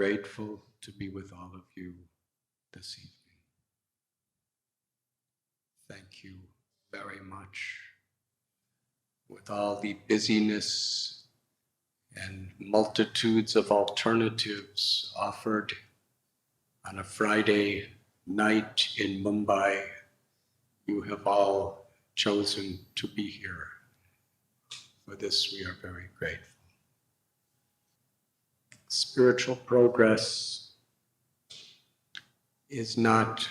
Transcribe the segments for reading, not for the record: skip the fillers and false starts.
grateful to be with all of you this evening. Thank you very much. With all the busyness and multitudes of alternatives offered on a Friday night in Mumbai, you have all chosen to be here. For this, we are very grateful. Spiritual progress is not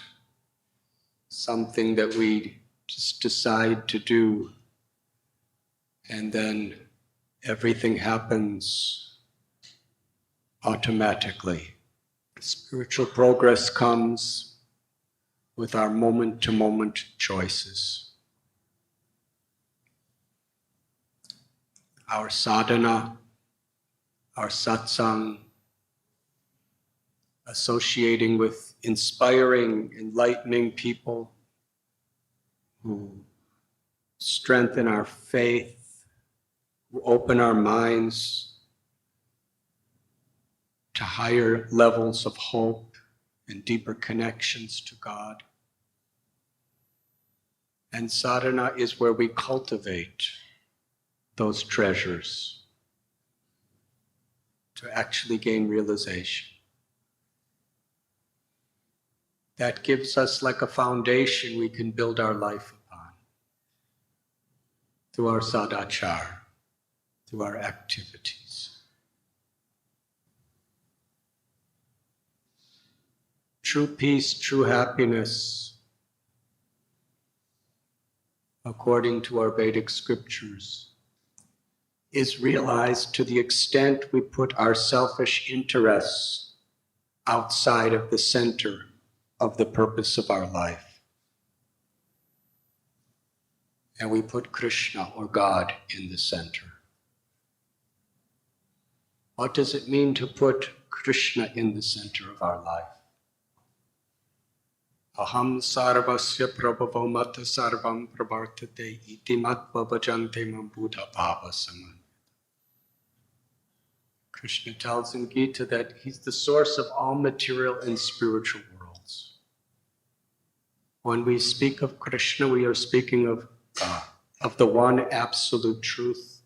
something that we just decide to do and then everything happens automatically. Spiritual progress comes with our moment-to-moment choices. Our sadhana, our satsang, associating with inspiring, enlightening people who strengthen our faith, who open our minds to higher levels of hope and deeper connections to God. And sadhana is where we cultivate those treasures to actually gain realization. That gives us like a foundation we can build our life upon through our sadachar, through our activities. True peace, true happiness, according to our Vedic scriptures, is realized to the extent we put our selfish interests outside of the center of the purpose of our life. And we put Krishna or God in the center. What does it mean to put Krishna in the center of our life? Aham sarvasya prabhavo mata sarvam pravartate iti matva bhajante mam buddha bhava saman. Krishna tells in Gita that he's the source of all material and spiritual worlds. When we speak of Krishna, we are speaking of God, of the one absolute truth,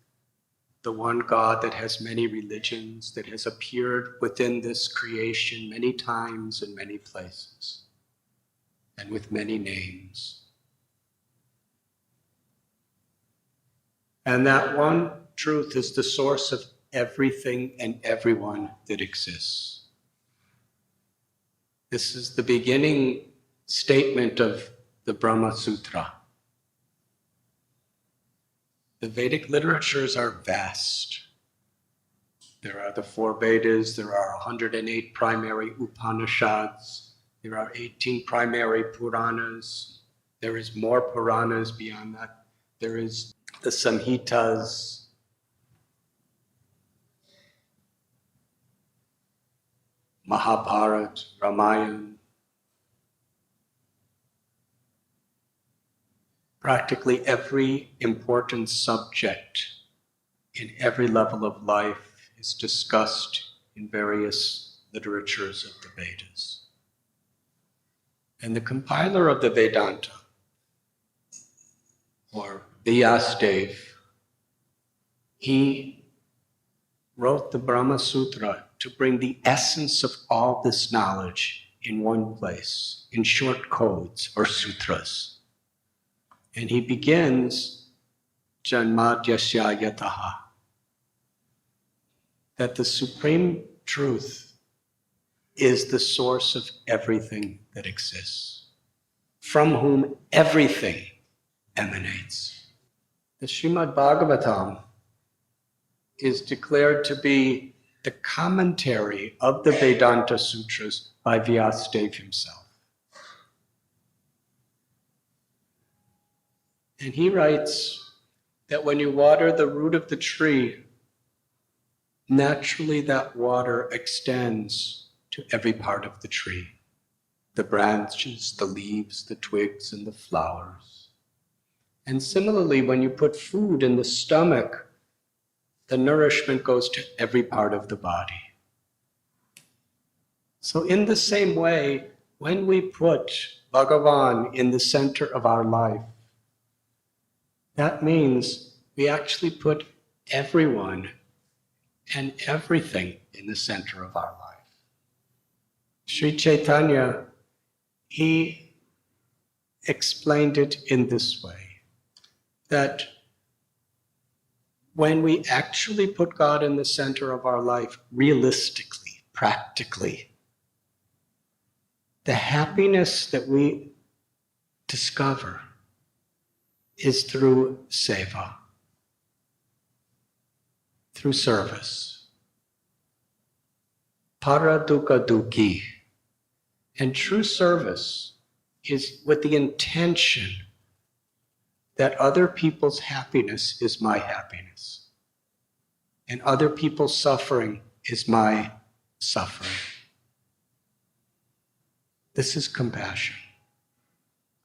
the one God that has many religions, that has appeared within this creation many times in many places, and with many names. And that one truth is the source of everything and everyone that exists. This is the beginning statement of the Brahma Sutra. The Vedic literatures are vast. There are the 4 Vedas, there are 108 primary Upanishads, there are 18 primary Puranas, there is more Puranas beyond that. There is the Samhitas, Mahabharata, Ramayana. Practically every important subject in every level of life is discussed in various literatures of the Vedas. And the compiler of the Vedanta, or Vyasadeva, he wrote the Brahma Sutra to bring the essence of all this knowledge in one place, in short codes or sutras. And he begins, Janmadyasya yataha, that the supreme truth is the source of everything that exists, from whom everything emanates. The Srimad Bhagavatam is declared to be the commentary of the Vedanta Sutras by Vyasadeva himself. And he writes that when you water the root of the tree, naturally that water extends to every part of the tree. The branches, the leaves, the twigs, and the flowers. And similarly, when you put food in the stomach, the nourishment goes to every part of the body. So in the same way, when we put Bhagavan in the center of our life, that means we actually put everyone and everything in the center of our life. Sri Chaitanya, he explained it in this way, that when we actually put God in the center of our life, realistically, practically, the happiness that we discover is through seva, through service. Paraduka dukkhi. And true service is with the intention that other people's happiness is my happiness, and other people's suffering is my suffering. This is compassion.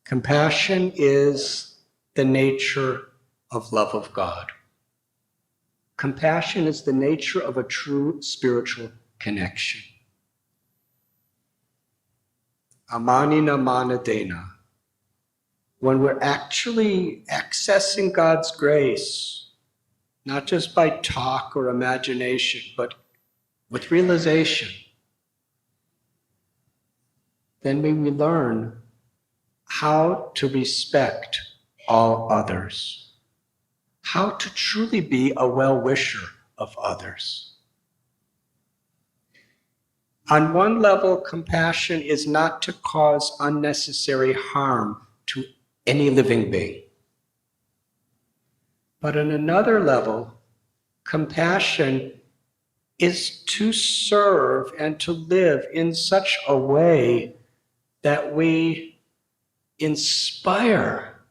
Compassion is the nature of love of God. Compassion is the nature of a true spiritual connection. Amanina manadena. When we're actually accessing God's grace, not just by talk or imagination, but with realization, then we learn how to respect all others, how to truly be a well-wisher of others. On one level, compassion is not to cause unnecessary harm to any living being. But on another level, compassion is to serve and to live in such a way that we inspire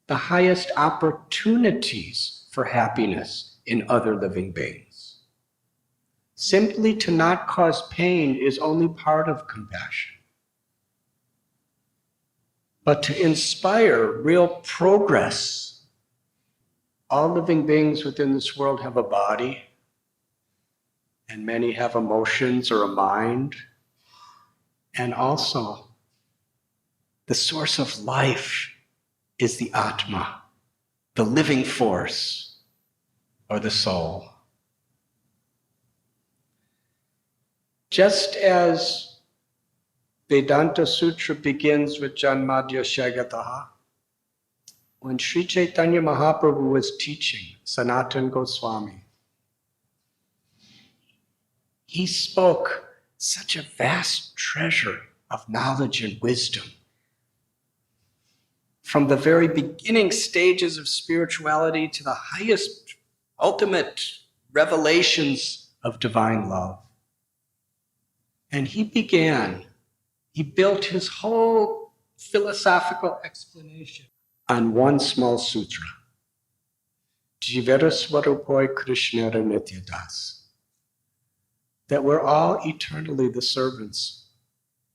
the highest opportunities for happiness in other living beings. Simply to not cause pain is only part of compassion. But to inspire real progress. All living beings within this world have a body, and many have emotions or a mind. And also, the source of life is the Atma, the living force, or the soul. Just as Vedanta Sutra begins with Janmadya Shagataha, when Sri Chaitanya Mahaprabhu was teaching Sanatana Goswami, he spoke such a vast treasure of knowledge and wisdom. From the very beginning stages of spirituality to the highest, ultimate revelations of divine love. And he built his whole philosophical explanation on one small sutra. Jivera Swarupoi Krishnara Nityadas. That we're all eternally the servants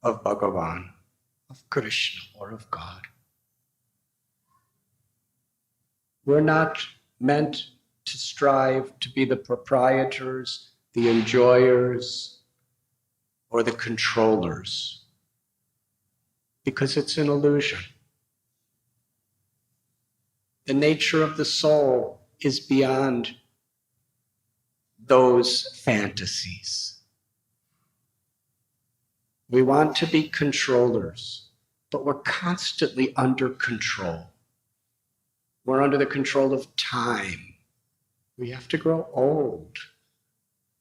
of Bhagavan, of Krishna, or of God. We're not meant to strive to be the proprietors, the enjoyers, or the controllers, because it's an illusion. The nature of the soul is beyond those fantasies. We want to be controllers, but we're constantly under control. We're under the control of time. We have to grow old.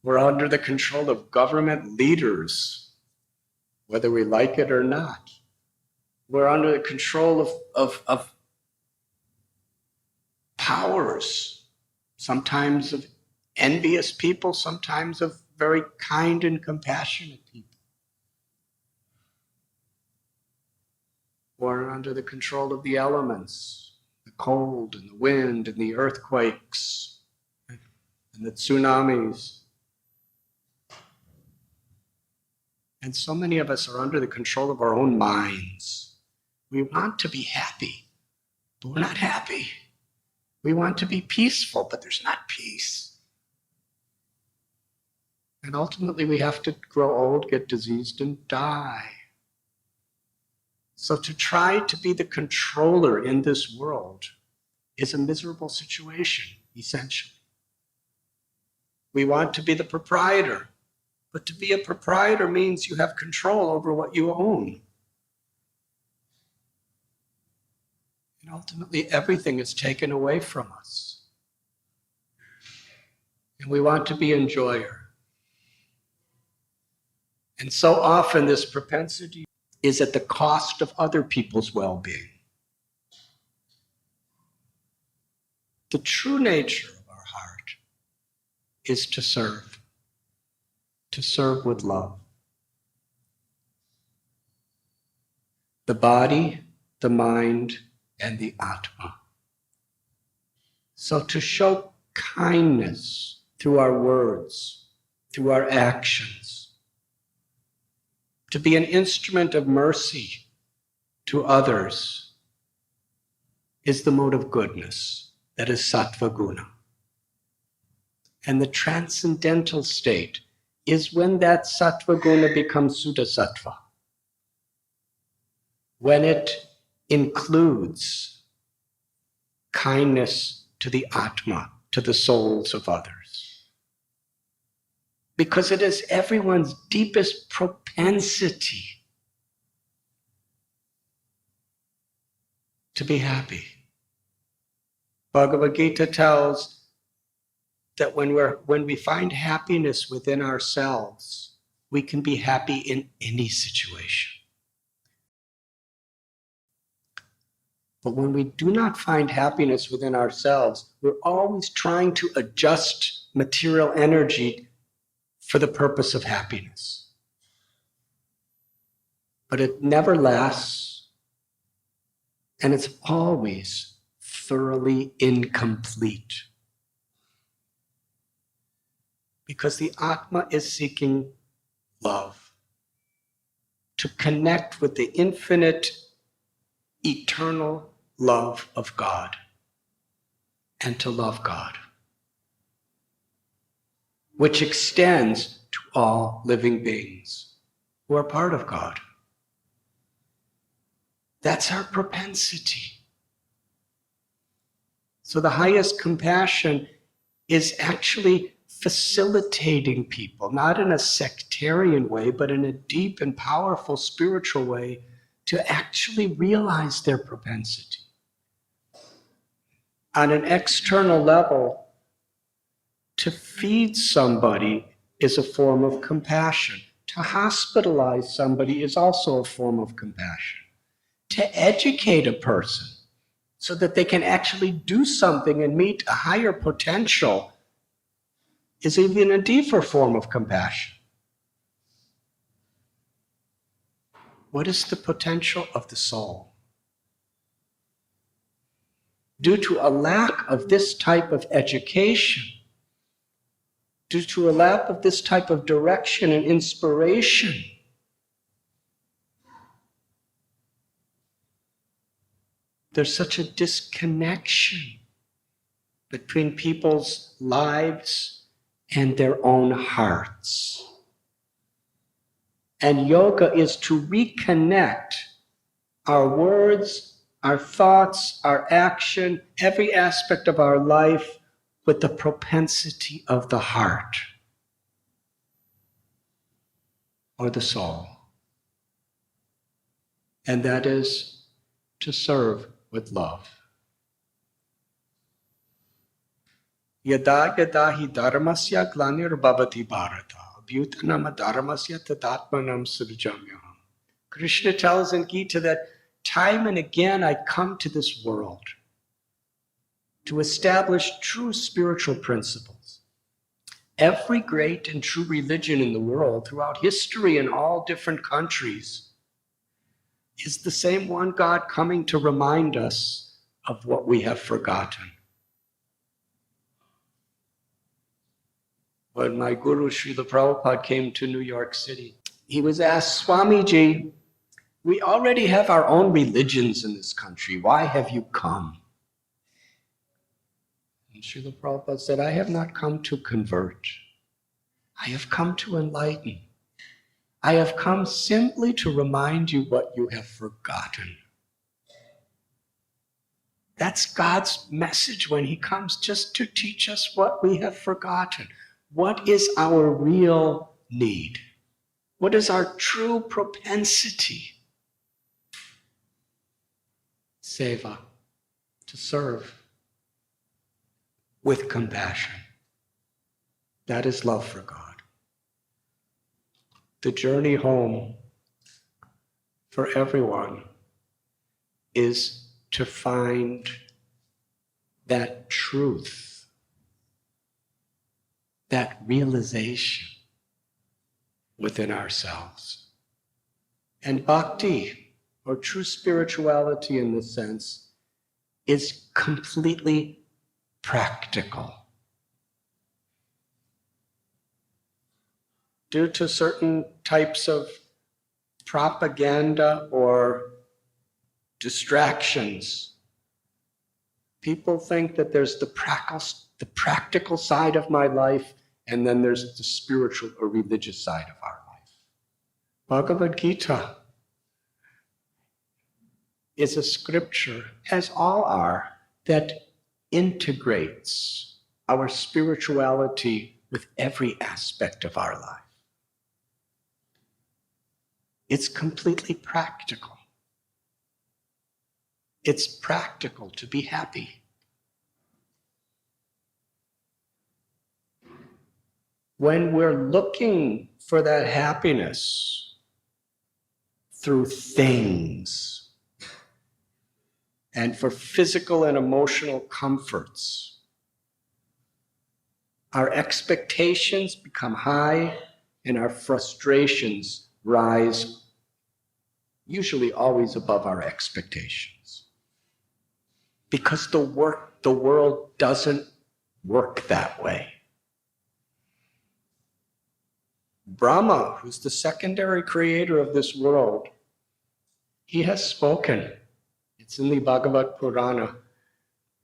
We're under the control of government leaders, whether we like it or not. We're under the control of powers, sometimes of envious people, sometimes of very kind and compassionate people. We're under the control of the elements, the cold and the wind and the earthquakes and the tsunamis. And so many of us are under the control of our own minds. We want to be happy, but we're not happy. We want to be peaceful, but there's not peace. And ultimately we have to grow old, get diseased, and die. So to try to be the controller in this world is a miserable situation, essentially. We want to be the proprietor, but to be a proprietor means you have control over what you own. And ultimately everything is taken away from us. And we want to be enjoyer. And so often this propensity is at the cost of other people's well-being. The true nature of our heart is to serve with love. The body, the mind, and the Atma. So to show kindness through our words, through our actions, to be an instrument of mercy to others is the mode of goodness, that is sattva guna. And the transcendental state is when that sattva guna becomes Suddha sattva, when it includes kindness to the Atma, to the souls of others. Because it is everyone's deepest propensity to be happy. Bhagavad Gita tells that when we find happiness within ourselves, we can be happy in any situation. But when we do not find happiness within ourselves, we're always trying to adjust material energy for the purpose of happiness. But it never lasts, and it's always thoroughly incomplete. Because the Atma is seeking love, to connect with the infinite, eternal love of God, and to love God, which extends to all living beings who are part of God. That's our propensity. So the highest compassion is actually facilitating people, not in a sectarian way, but in a deep and powerful spiritual way, to actually realize their propensity. On an external level, to feed somebody is a form of compassion. To hospitalize somebody is also a form of compassion. To educate a person so that they can actually do something and meet a higher potential is even a deeper form of compassion. What is the potential of the soul? Due to a lack of this type of education, due to a lack of this type of direction and inspiration, there's such a disconnection between people's lives and their own hearts. And yoga is to reconnect our words, our thoughts, our action, every aspect of our life with the propensity of the heart or the soul. And that is to serve with love. Yada yada hi dharmasya glanirvavati bharata abhyutanam dharmasya tadatmanam srijamyaham. Krishna tells in Gita that time and again I come to this world to establish true spiritual principles. Every great and true religion in the world throughout history in all different countries is the same one God coming to remind us of what we have forgotten. When my guru Srila Prabhupada came to New York City, he was asked, Swamiji, we already have our own religions in this country. Why have you come? And Srila Prabhupada said, I have not come to convert. I have come to enlighten. I have come simply to remind you what you have forgotten. That's God's message when he comes, just to teach us what we have forgotten. What is our real need? What is our true propensity? Seva, to serve with compassion. That is love for God. The journey home for everyone is to find that truth, that realization within ourselves. And bhakti, or true spirituality in this sense, is completely practical. Due to certain types of propaganda or distractions, people think that there's the practical side of my life, and then there's the spiritual or religious side of our life. Bhagavad Gita is a scripture, as all are, that integrates our spirituality with every aspect of our life. It's completely practical. It's practical to be happy. When we're looking for that happiness through things and for physical and emotional comforts, our expectations become high and our frustrations rise, usually always above our expectations. Because the world doesn't work that way. Brahma, who's the secondary creator of this world, he has spoken, it's in the Bhagavad Purana,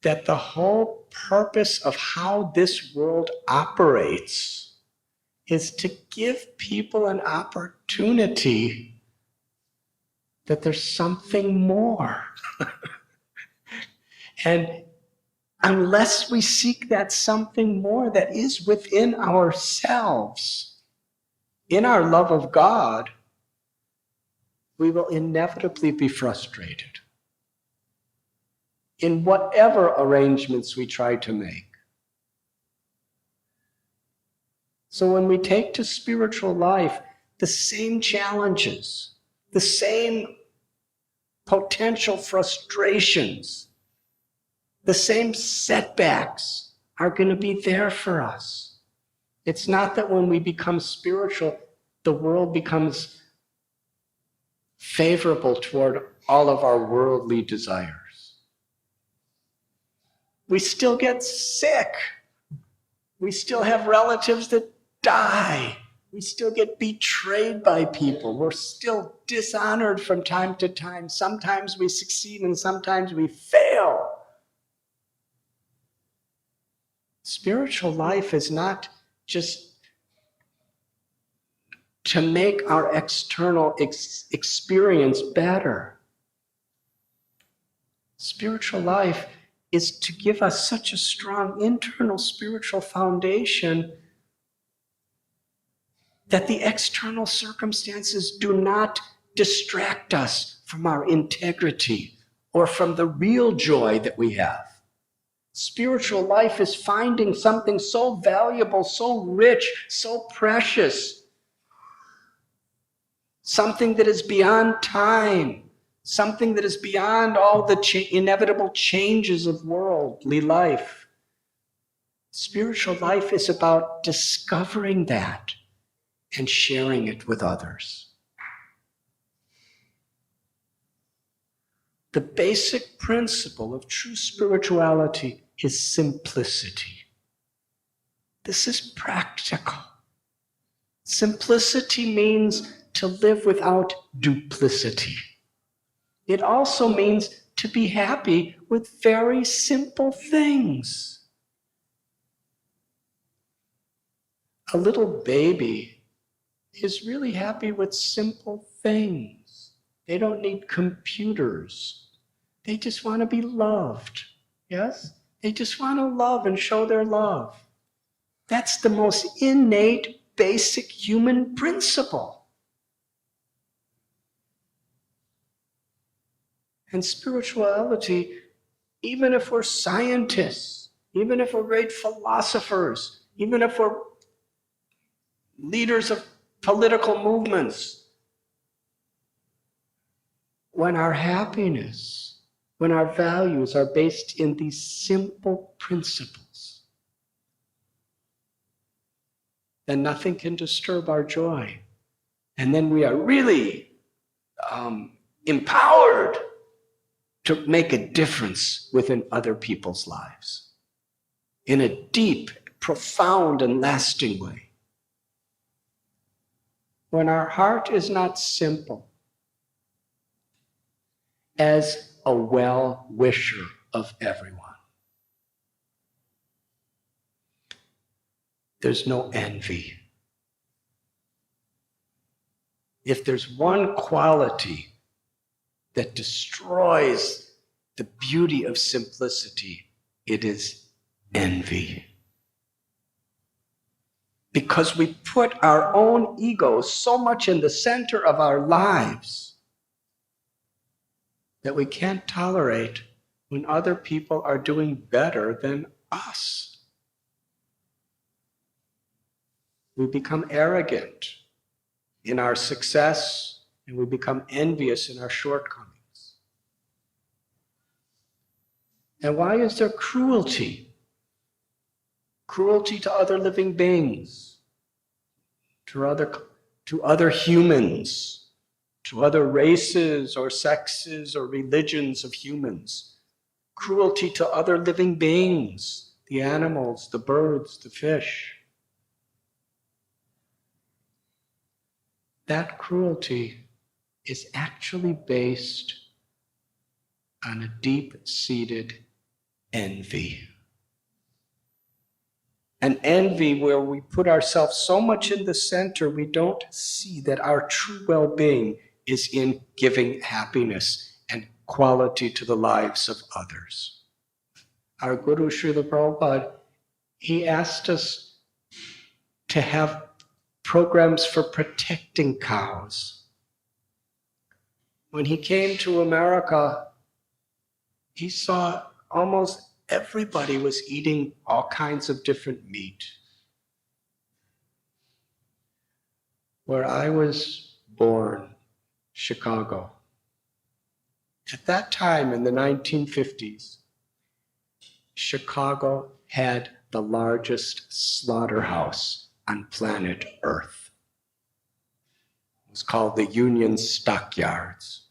that the whole purpose of how this world operates is to give people an opportunity that there's something more. And unless we seek that something more that is within ourselves, in our love of God, we will inevitably be frustrated in whatever arrangements we try to make. So when we take to spiritual life, the same challenges, the same potential frustrations, the same setbacks are going to be there for us. It's not that when we become spiritual, the world becomes favorable toward all of our worldly desires. We still get sick. We still have relatives that die. We still get betrayed by people. We're still dishonored from time to time. Sometimes we succeed and sometimes we fail. Spiritual life is not just to make our external experience better. Spiritual life is to give us such a strong internal spiritual foundation that the external circumstances do not distract us from our integrity or from the real joy that we have. Spiritual life is finding something so valuable, so rich, so precious, something that is beyond time, something that is beyond all the inevitable changes of worldly life. Spiritual life is about discovering that and sharing it with others. The basic principle of true spirituality is simplicity. This is practical. Simplicity means to live without duplicity. It also means to be happy with very simple things. A little baby is really happy with simple things. They don't need computers. They just want to be loved. Yes? They just want to love and show their love. That's the most innate, basic human principle. And spirituality, even if we're scientists, even if we're great philosophers, even if we're leaders of political movements, when our happiness, when our values are based in these simple principles, then nothing can disturb our joy. And then we are really empowered to make a difference within other people's lives in a deep, profound, and lasting way. When our heart is not simple, as a well-wisher of everyone, there's no envy. If there's one quality that destroys the beauty of simplicity, it is envy. Because we put our own ego so much in the center of our lives that we can't tolerate when other people are doing better than us. We become arrogant in our success, and we become envious in our shortcomings. And why is there cruelty? Cruelty to other living beings, to other humans, to other races or sexes or religions of humans. Cruelty to other living beings, the animals, the birds, the fish. That cruelty is actually based on a deep-seated envy. An envy where we put ourselves so much in the center, we don't see that our true well-being is in giving happiness and quality to the lives of others. Our Guru Srila Prabhupada, he asked us to have programs for protecting cows. When he came to America, he saw almost everybody was eating all kinds of different meat. Where I was born, Chicago, at that time in the 1950s, Chicago had the largest slaughterhouse on planet Earth. It was called the Union Stockyards.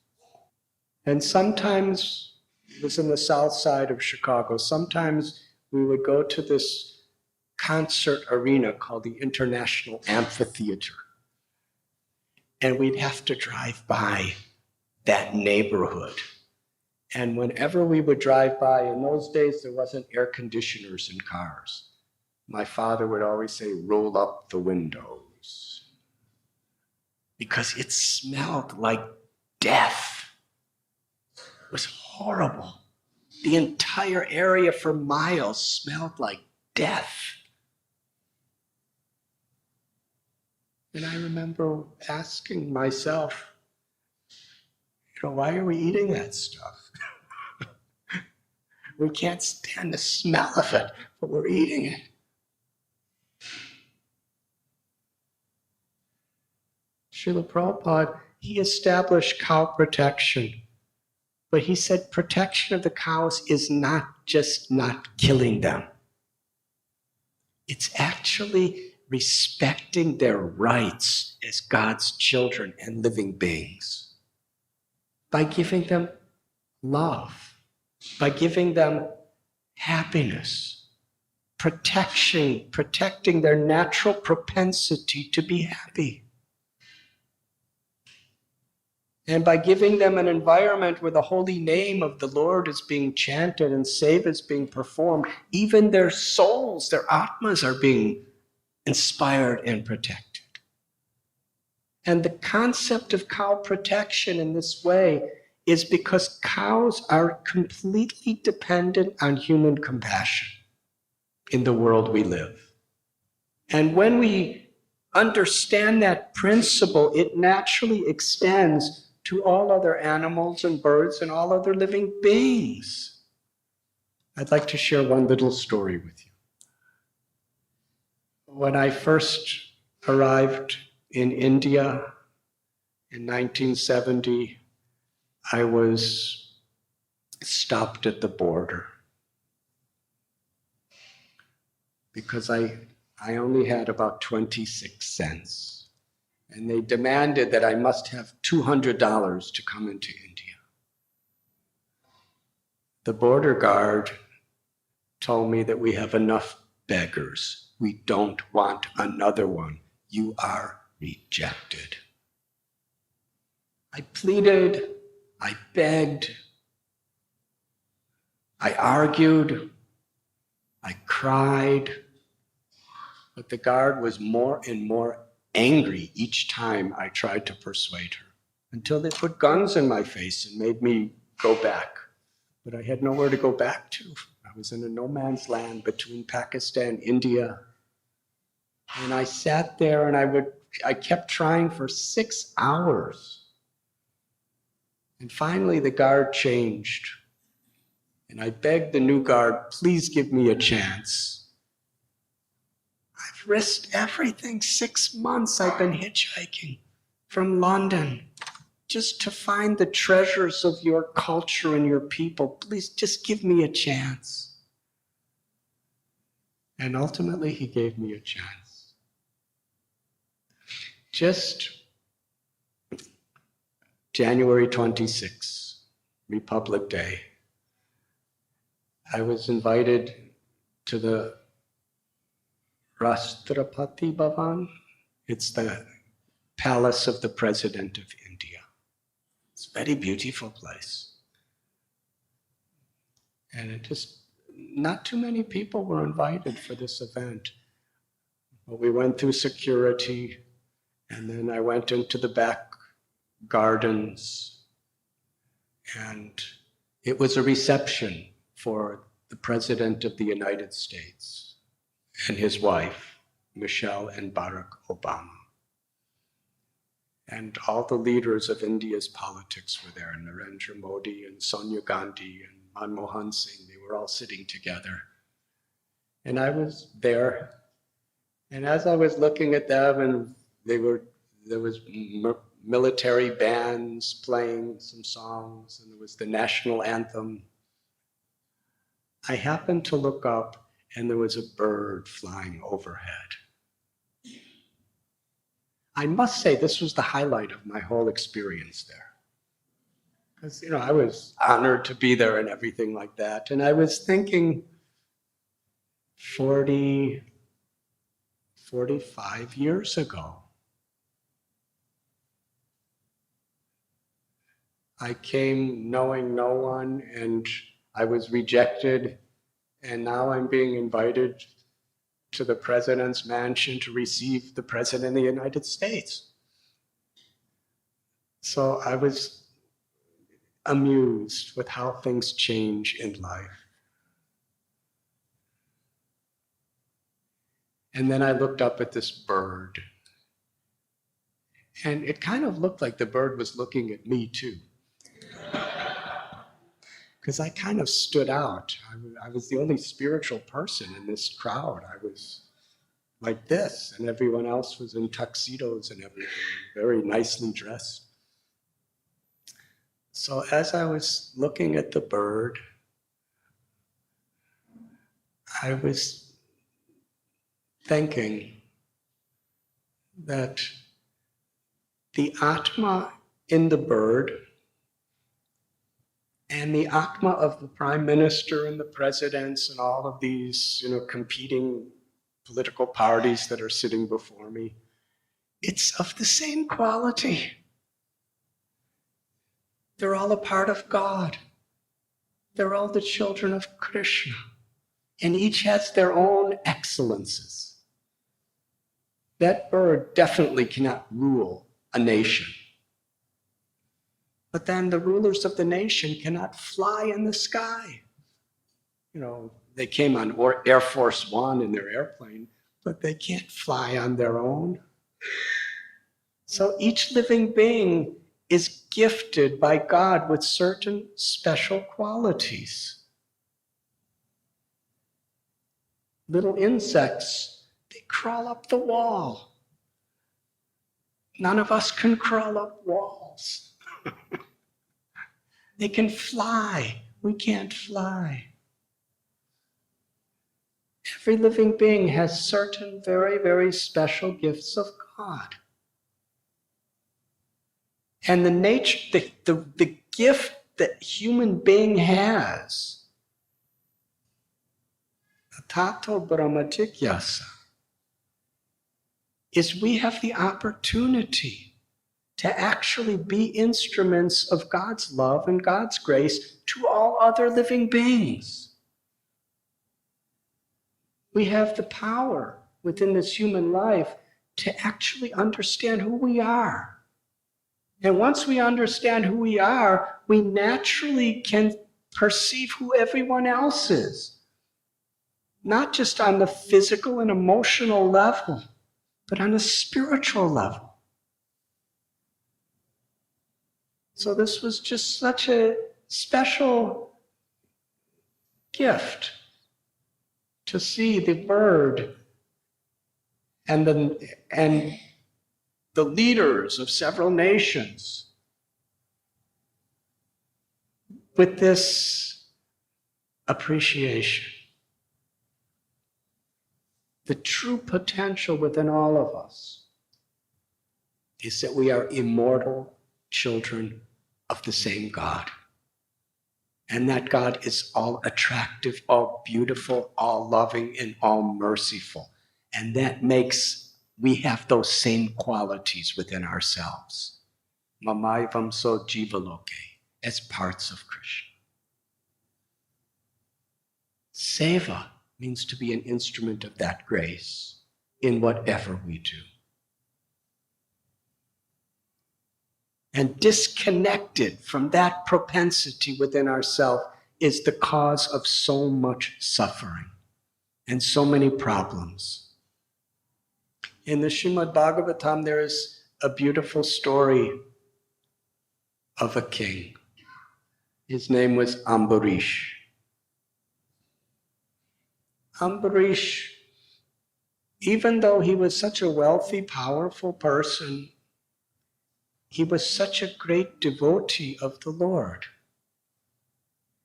And sometimes it was in the south side of Chicago. Sometimes we would go to this concert arena called the International Amphitheater. And we'd have to drive by that neighborhood. And whenever we would drive by, in those days there wasn't air conditioners in cars. My father would always say, roll up the windows. Because it smelled like death. It was horrible. The entire area for miles smelled like death. And I remember asking myself, why are we eating that stuff? We can't stand the smell of it, but we're eating it. Srila Prabhupada, he established cow protection. But he said protection of the cows is not just not killing them. It's actually respecting their rights as God's children and living beings. By giving them love, by giving them happiness, protecting their natural propensity to be happy. And by giving them an environment where the holy name of the Lord is being chanted and seva is being performed, even their souls, their atmas are being inspired and protected. And the concept of cow protection in this way is because cows are completely dependent on human compassion in the world we live. And when we understand that principle, it naturally extends to all other animals and birds and all other living beings. I'd like to share one little story with you. When I first arrived in India in 1970, I was stopped at the border because I only had about 26 cents. And they demanded that I must have $200 to come into India. The border guard told me that we have enough beggars. We don't want another one. You are rejected. I pleaded, I begged, I argued, I cried, but the guard was more and more angry each time I tried to persuade her, until they put guns in my face and made me go back. But I had nowhere to go back to. I was in a no man's land between Pakistan and India. And I sat there and I kept trying for 6 hours. And finally the guard changed. And I begged the new guard, please give me a chance. I've risked everything. 6 months I've been hitchhiking from London just to find the treasures of your culture and your people. Please just give me a chance. And ultimately he gave me a chance. Just January 26, Republic Day, I was invited to the Rashtrapati Bhavan. It's the palace of the President of India. It's a very beautiful place. And not too many people were invited for this event. But we went through security, and then I went into the back gardens, and it was a reception for the President of the United States and his wife, Michelle and Barack Obama. And all the leaders of India's politics were there, Narendra Modi and Sonia Gandhi and Manmohan Singh. They were all sitting together. And I was there, and as I was looking at them, and there was military bands playing some songs, and there was the national anthem. I happened to look up, and there was a bird flying overhead. I must say this was the highlight of my whole experience there. Because, I was honored to be there and everything like that. And I was thinking 45 years ago, I came knowing no one, and I was rejected, and now I'm being invited to the president's mansion to receive the president of the United States. So I was amused with how things change in life. And then I looked up at this bird, and it kind of looked like the bird was looking at me too. Because I kind of stood out. I was the only spiritual person in this crowd. I was like this, and everyone else was in tuxedos and everything, very nicely dressed. So as I was looking at the bird, I was thinking that the Atma in the bird and the Atma of the Prime Minister and the presidents and all of these, competing political parties that are sitting before me, it's of the same quality. They're all a part of God. They're all the children of Krishna. And each has their own excellences. That bird definitely cannot rule a nation. But then the rulers of the nation cannot fly in the sky. They came on Air Force One in their airplane, but they can't fly on their own. So each living being is gifted by God with certain special qualities. Little insects, they crawl up the wall. None of us can crawl up walls. They can fly. We can't fly. Every living being has certain very, very special gifts of God. And the nature, the gift that human being has, tato brahmatikyasa, is we have the opportunity to actually be instruments of God's love and God's grace to all other living beings. We have the power within this human life to actually understand who we are. And once we understand who we are, we naturally can perceive who everyone else is. Not just on the physical and emotional level, but on a spiritual level. So this was just such a special gift to see the bird and the leaders of several nations with this appreciation. The true potential within all of us is that we are immortal children of the same God. And that God is all attractive, all beautiful, all loving, and all merciful. And that makes we have those same qualities within ourselves. Mamaivam so jivaloke, as parts of Krishna. Seva means to be an instrument of that grace in whatever we do. And disconnected from that propensity within ourselves is the cause of so much suffering and so many problems. In the Srimad Bhagavatam, there is a beautiful story of a king. His name was Ambarish. Ambarish, even though he was such a wealthy, powerful person, he was such a great devotee of the Lord.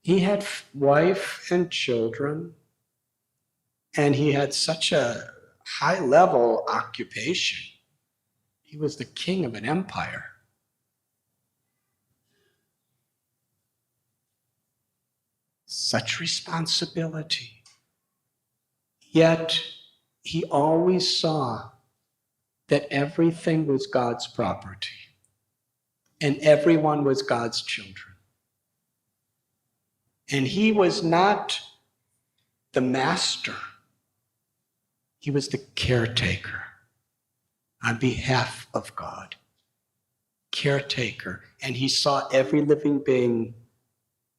He had wife and children, and he had such a high-level occupation. He was the king of an empire. Such responsibility. Yet, he always saw that everything was God's property. And everyone was God's children. And he was not the master. He was the caretaker on behalf of God. Caretaker. And he saw every living being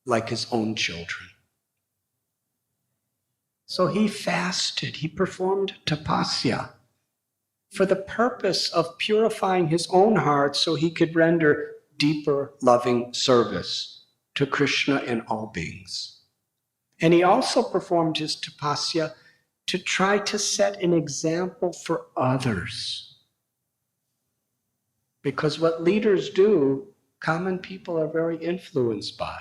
like his own children. So he fasted. He performed tapasya for the purpose of purifying his own heart so he could render deeper loving service to Krishna and all beings. And he also performed his tapasya to try to set an example for others. Because what leaders do, common people are very influenced by.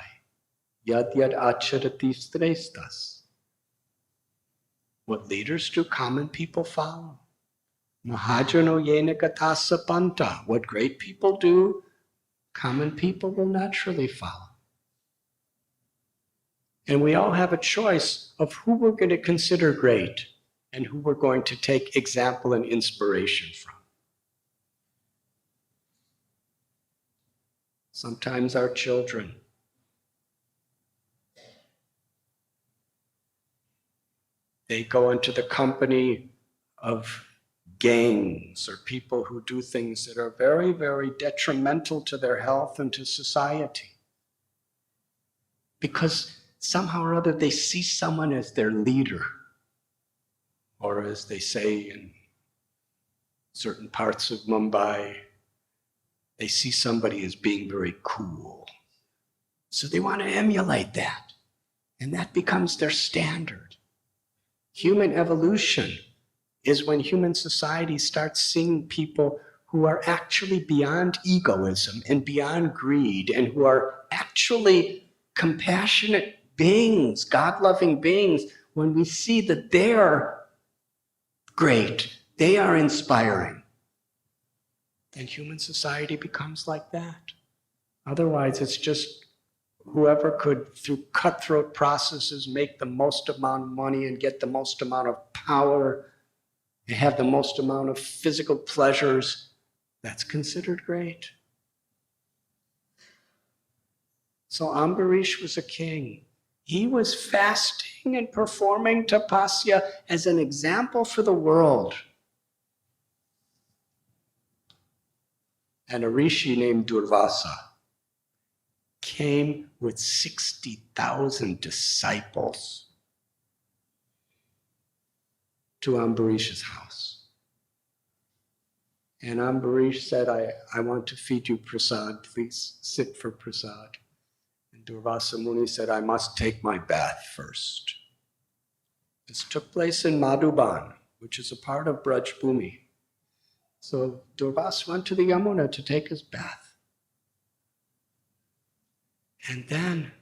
Yad yad acharati srestas. What leaders do, common people follow. Mahajano yena katasa panta. What great people do, common people will naturally follow. And we all have a choice of who we're going to consider great and who we're going to take example and inspiration from. Sometimes our children. They go into the company of gangs or people who do things that are very, very detrimental to their health and to society. Because somehow or other they see someone as their leader, or as they say in certain parts of Mumbai, they see somebody as being very cool. So they want to emulate that, and that becomes their standard. Human evolution is when human society starts seeing people who are actually beyond egoism and beyond greed, and who are actually compassionate beings, God-loving beings. When we see that they are great, they are inspiring, then human society becomes like that. Otherwise, it's just whoever could, through cutthroat processes, make the most amount of money and get the most amount of power and have the most amount of physical pleasures, that's considered great. So Ambarish was a king. He was fasting and performing tapasya as an example for the world. And a rishi named Durvasa came with 60,000 disciples to Ambarish's house. And Ambarish said, I want to feed you prasad, please sit for prasad. And Durvasa Muni said, I must take my bath first. This took place in Madhuban, which is a part of Braj Bhumi. So Durvasa went to the Yamuna to take his bath. And then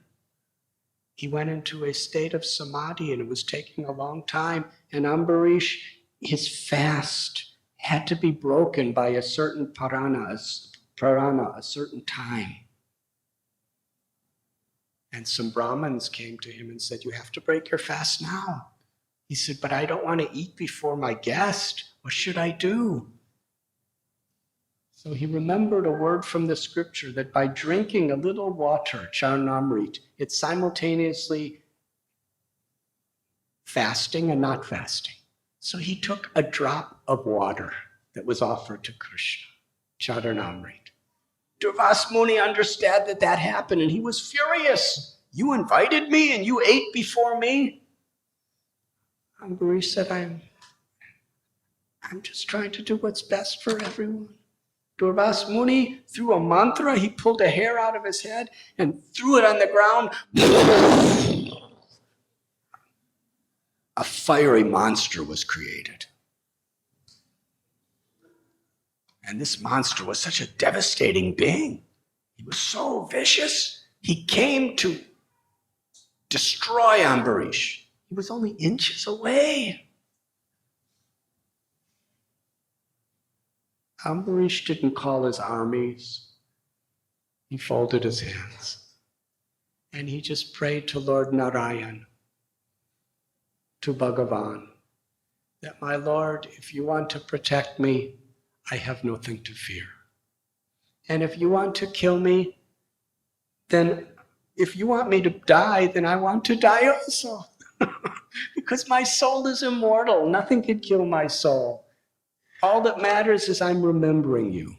he went into a state of samadhi, and it was taking a long time. And Ambarish, his fast had to be broken by a certain parana, a certain time. And some Brahmins came to him and said, you have to break your fast now. He said, but I don't want to eat before my guest. What should I do? So he remembered a word from the scripture that by drinking a little water, charanamrit, it's simultaneously fasting and not fasting. So he took a drop of water that was offered to Krishna, charanamrit. Durvasa Muni understood that happened, and he was furious. You invited me and you ate before me? Ambarish said, I'm just trying to do what's best for everyone. Durvasa Muni, threw a mantra, he pulled a hair out of his head and threw it on the ground. A fiery monster was created. And this monster was such a devastating being. He was so vicious. He came to destroy Ambarish. He was only inches away. Ambarish didn't call his armies. He folded his hands. And he just prayed to Lord Narayan, to Bhagavan, that my Lord, if you want to protect me, I have nothing to fear. And if you want to kill me, then if you want me to die, then I want to die also. Because my soul is immortal. Nothing can kill my soul. All that matters is I'm remembering you.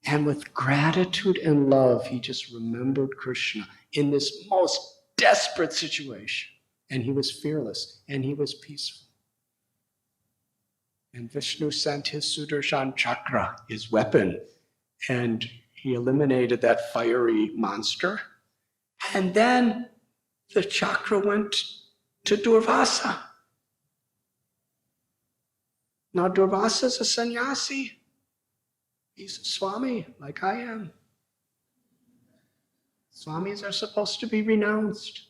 And with gratitude and love, he just remembered Krishna in this most desperate situation. And he was fearless and he was peaceful. And Vishnu sent his Sudarshan Chakra, his weapon, and he eliminated that fiery monster. And then the chakra went to Durvasa. Now Durvasa's a sannyasi. He's a Swami, like I am. Swamis are supposed to be renounced.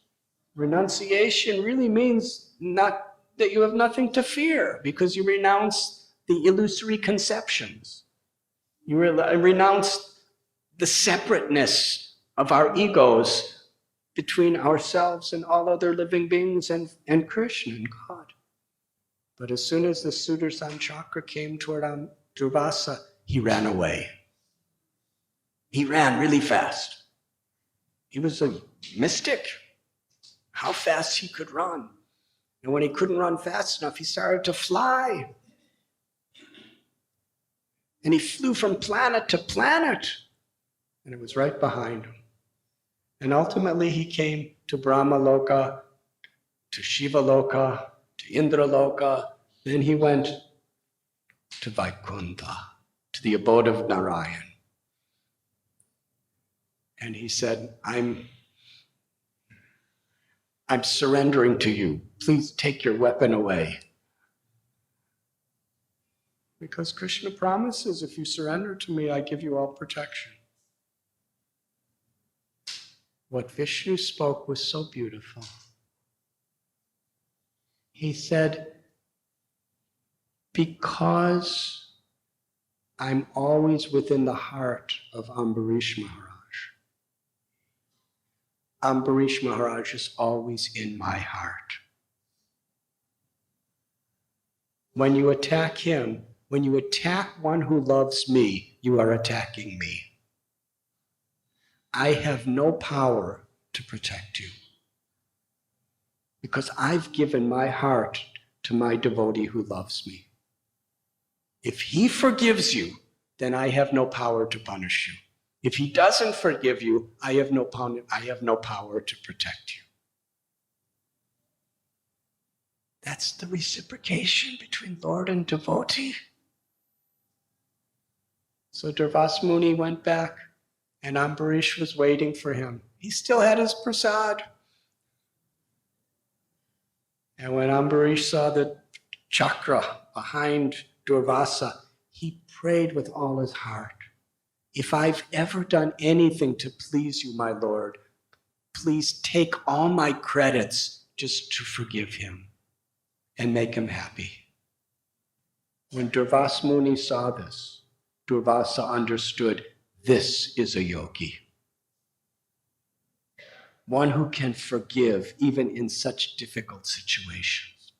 Renunciation really means not that you have nothing to fear, because you renounce the illusory conceptions. You renounce the separateness of our egos between ourselves and all other living beings and Krishna and God. But as soon as the Sudarshan Chakra came toward Durvasa, he ran away. He ran really fast. He was a mystic. How fast he could run. And when he couldn't run fast enough, he started to fly. And he flew from planet to planet. And it was right behind him. And ultimately he came to Brahma Loka, to Shiva Loka, to Indra Loka. Then he went to Vaikuntha, to the abode of Narayan. And he said, I'm surrendering to you. Please take your weapon away. Because Krishna promises, if you surrender to me, I give you all protection. What Vishnu spoke was so beautiful. He said, because I'm always within the heart of Ambarish Maharaj. Ambarish Maharaj is always in my heart. When you attack him, when you attack one who loves me, you are attacking me. I have no power to protect you because I've given my heart to my devotee who loves me. If he forgives you, then I have no power to punish you. If he doesn't forgive you, I have no power to protect you. That's the reciprocation between Lord and devotee. So Durvasa Muni went back, and Ambarish was waiting for him. He still had his prasad. And when Ambarish saw the chakra behind Durvasa, he prayed with all his heart. If I've ever done anything to please you, my Lord, please take all my credits just to forgive him and make him happy. When Durvasa Muni saw this, Durvasa understood this is a yogi. One who can forgive even in such difficult situations.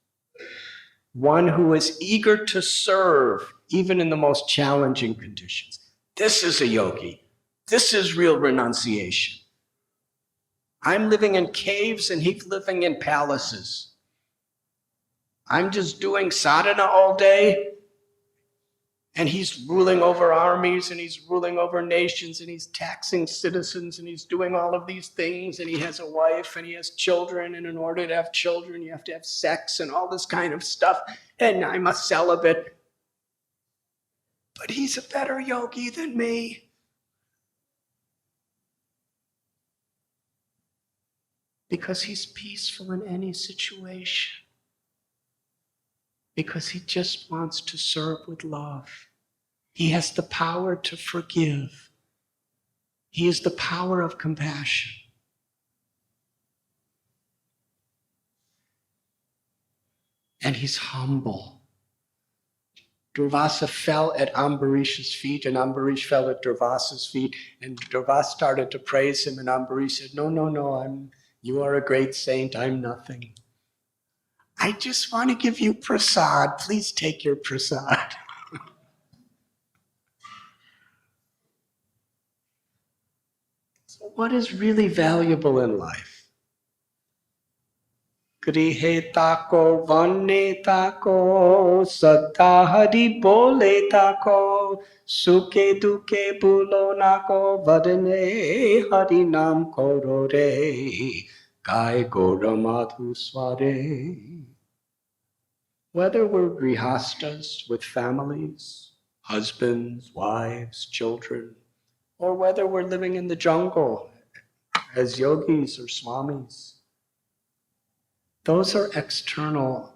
One who is eager to serve even in the most challenging conditions. This is a yogi. This is real renunciation. I'm living in caves and he's living in palaces. I'm just doing sadhana all day and he's ruling over armies and he's ruling over nations and he's taxing citizens and he's doing all of these things and he has a wife and he has children, and in order to have children you have to have sex and all this kind of stuff, and I'm a celibate. But he's a better yogi than me. Because he's peaceful in any situation. Because he just wants to serve with love. He has the power to forgive. He has the power of compassion. And he's humble. Durvasa fell at Ambarish's feet, and Ambarish fell at Durvasa's feet, and Durvasa started to praise him, and Ambarish said, no, you are a great saint, I'm nothing. I just want to give you prasad. Please take your prasad. So what is really valuable in life? Grihe tako, vanne tako, satta hari bole tako, suke duke bulo nako, vadane hari nam koro re, kai gora madhu sware. Whether we're grihastas with families, husbands, wives, children, or whether we're living in the jungle as yogis or swamis, those are external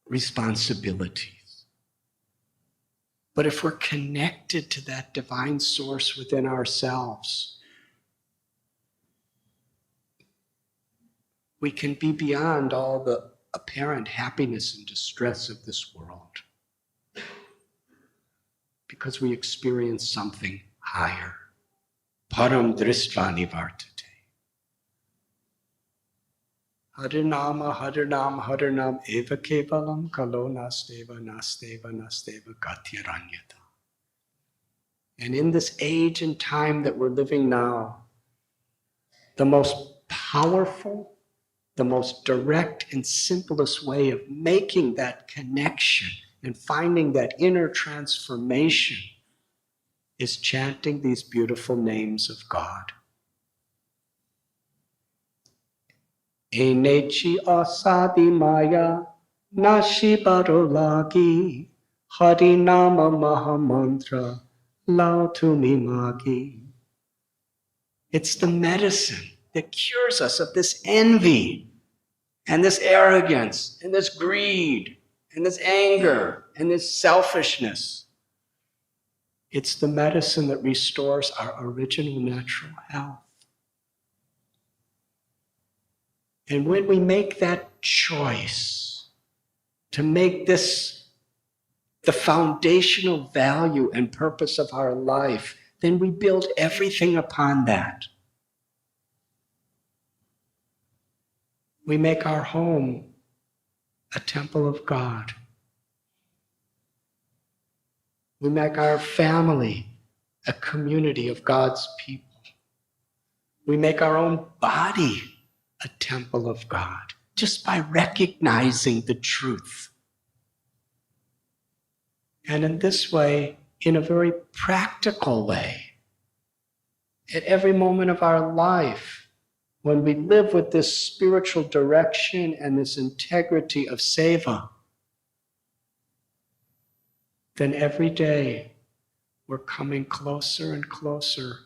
responsibilities. But if we're connected to that divine source within ourselves, we can be beyond all the apparent happiness and distress of this world. Because we experience something higher. Param drishtva nivartate. Harinama, harinam, harinam, eva kevalam, kalo nasteva, nasteva, nasteva, gatyaranyata. And in this age and time that we're living now, the most powerful, the most direct and simplest way of making that connection and finding that inner transformation is chanting these beautiful names of God. Enechi asadi maya nashi barolagi harinama mahamantra lautumi magi. It's the medicine that cures us of this envy and this arrogance and this greed and this anger and this selfishness. It's the medicine that restores our original natural health. And when we make that choice to make this the foundational value and purpose of our life, then we build everything upon that. We make our home a temple of God. We make our family a community of God's people. We make our own body a temple of God just by recognizing the truth. And in this way, in a very practical way, at every moment of our life, when we live with this spiritual direction and this integrity of seva, then every day we're coming closer and closer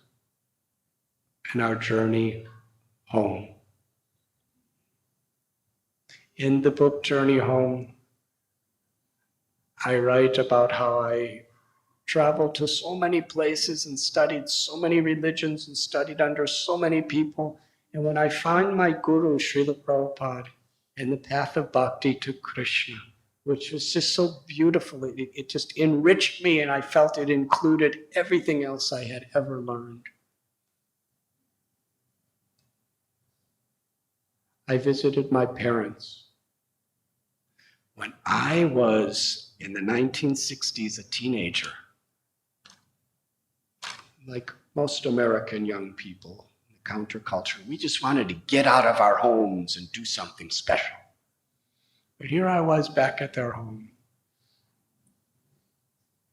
in our journey home. In the book Journey Home, I write about how I traveled to so many places and studied so many religions and studied under so many people. And when I found my guru, Srila Prabhupada, in the path of bhakti to Krishna, which was just so beautiful, it just enriched me, and I felt it included everything else I had ever learned. I visited my parents. When I was in the 1960s a teenager, like most American young people, counterculture, we just wanted to get out of our homes and do something special. But here I was back at their home,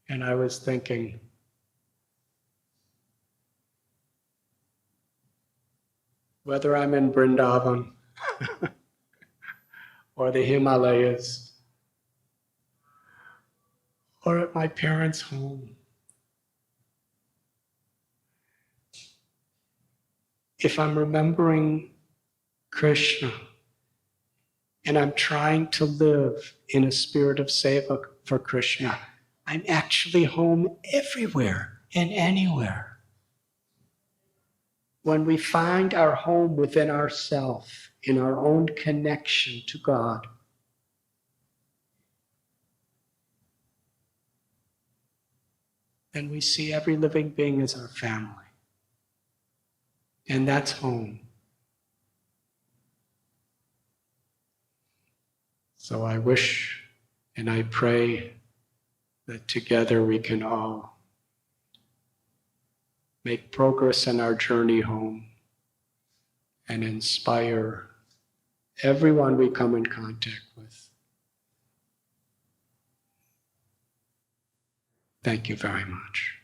and I was thinking, whether I'm in Vrindavan or the Himalayas or at my parents' home, if I'm remembering Krishna and I'm trying to live in a spirit of seva for Krishna, I'm actually home everywhere and anywhere. When we find our home within ourselves, in our own connection to God, then we see every living being as our family. And that's home. So I wish and I pray that together we can all make progress in our journey home and inspire everyone we come in contact with. Thank you very much.